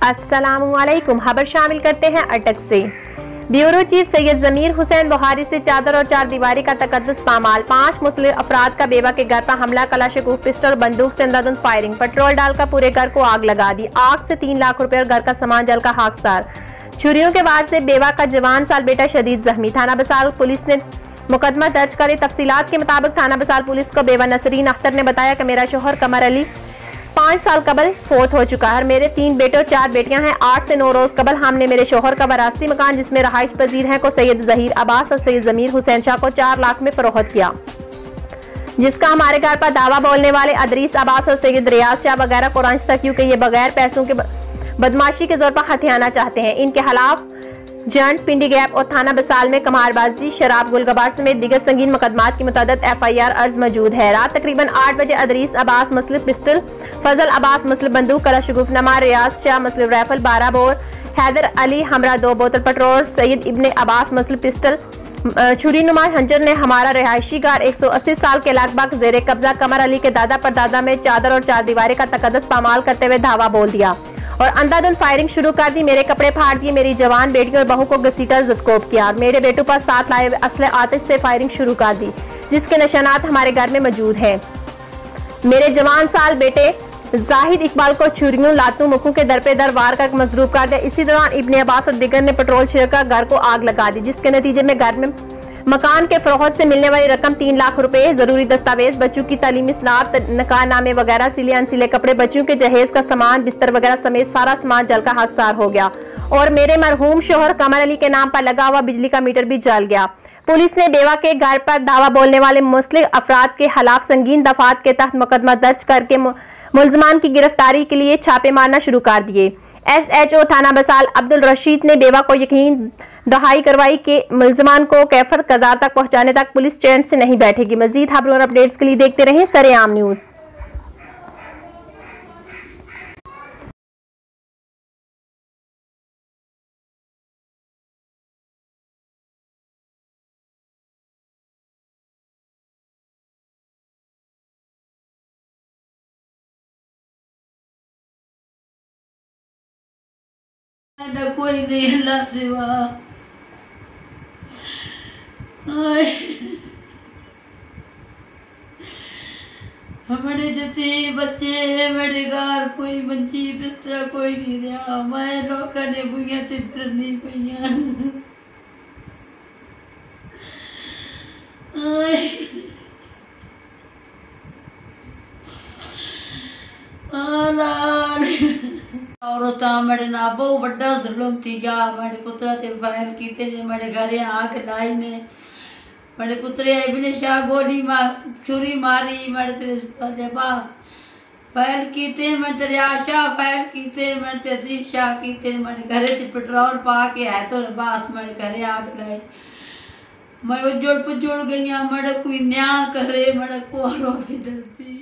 अस्सलामुअलैकुम। खबर शामिल करते हैं अटक से। ब्यूरो चीफ सैयद जमीर हुसैन बुहारी से चादर और चार दीवारी का तकद्दुस पामाल। 5 मुस्लिम अफराद का बेवा के घर पर हमला, कलाशकोफ, पिस्टल, बंदूक से अंधाधुंध फायरिंग, पेट्रोल डालकर पूरे घर को आग लगा दी। आग से 3 लाख रुपए और घर का सामान जल का खाकसार। छुरियों के वार से बेवा का जवान साल बेटा शदीद जख्मी। थाना बसाल पुलिस ने मुकदमा दर्ज करे। तफसीलात के मुताबिक थाना बसाल पुलिस को बेवा नसरीन अख्तर ने बताया कि मेरा शोहर कमर अली 5 साल कबल फोत हो चुका है। मेरे 3 बेटे और 4 बेटियां हैं। 8 से 9 रोज कबल हमने मेरे शोहर का वरासती मकान जिसमें रहाइश पजीर है को सैयद जहीर अब्बास और सैयद जमीर हुसैन शाह को 4 लाख में फरोख्त किया, जिसका हमारे घर पर दावा बोलने वाले अदरीस अब्बास और सैयद रियाज शाह वगैरह को रंज तक, क्योंकि ये बगैर पैसों के बदमाशी के जोर पर हथियाना चाहते हैं। इनके खिलाफ जंट, पिंडी गैप और थाना बसाल में कमारबाजी, शराब, गुलगबार समेत दीगर संगीन मुकदमात की मुतअद्दिद FIR अर्ज मौजूद है। रात तकरीबन 8 बजे अदरीस अब्बास मसलिफ पिस्टल, फजल अब्बास मसलिफ बंदूक, कलाशगुफ नमा, रियाज शाह मसलिफ राइफल 12 बोर, हैदर अली हमरा 2 बोतल पेट्रोल, सैयद इब्ने अब्बास मसलिफ पिस्टल, छुरी नुमा हंजर ने हमारा रिहायशी घर 180 साल के लगभग जेर कब्जा कमर अली के दादा परदादा में चादर और चार दीवारी का तकद्दुस पामाल करते हुए धावा बोल दिया और अंधाधुंध फायरिंग शुरू कर दी। मेरे कपड़े फाड़ दिए, मेरी जवान बेटियों और बहू को घसीटा जदकोब किया और मेरे बेटों पर साथ लाए असले आतिश से फायरिंग शुरू कर दी, जिसके निशानात हमारे घर में मौजूद हैं। मेरे जवान साल बेटे जाहिद इकबाल को छुरियों, लातू, मुखों के दर पे दर वार कर मजरूब कर दिया। इसी दौरान इब्ने अब्बास और दिगर ने पेट्रोल छिड़कर घर को आग लगा दी, जिसके नतीजे में घर में मकान के फरोख्त से मिलने वाली रकम 3 लाख रुपए, जरूरी दस्तावेज, बच्चों की तालीमी स्नाब, नकाहनामे वगैरह, सिले अनसिले कपड़े, बच्चों के जहेज का सामान, बिस्तर वगैरह समेत सारा सामान जल का खाकसार हो गया और मेरे मरहूम शोहर कमर अली के नाम पर लगा हुआ बिजली का मीटर भी जल गया। पुलिस ने बेवा के घर पर दावा बोलने वाले मुस्लिम अफराद के खिलाफ संगीन दफात के तहत मुकदमा दर्ज करके मुलजमान की गिरफ्तारी के लिए छापे मारना शुरू कर दिए। SHO थाना बसाल अब्दुल रशीद ने बेवा को यकीन दहाई करवाई कि मुलजमान को कैफर कदार तक पहुंचाने तक पुलिस चैन से नहीं बैठेगी। मजीद खबरों और अपडेट्स के लिए देखते रहें सरेआम न्यूज़। कोई नहीं अल्लाह सिवा। हमारे जैसे बच्चे, मेरे घर कोई बच्ची बिस्तरा कोई नहीं रहा। मैं लोगों ने बुइया से फिरनी पईया। औरत मेरे ना बहुत बड़ा जुल्म थी गया। मेरे पुत्रा से फायल कीते ने, मेरे घरे आग लाई ने, मेरे पुत्रे इब्ने शाह गोली छुरी मारी, मेरे तेरे पास फायल कीते, मैं तेरे आशा फायल कीते, मैं तेरे अजीज शाह कीते, मेरे घरे से पेट्रोल पा के है तो बास मेरे घरे आग लाई। मैं उजड़ पुजड़ गई, मेरे कोई न्याय करे, मेरे को भी डरती।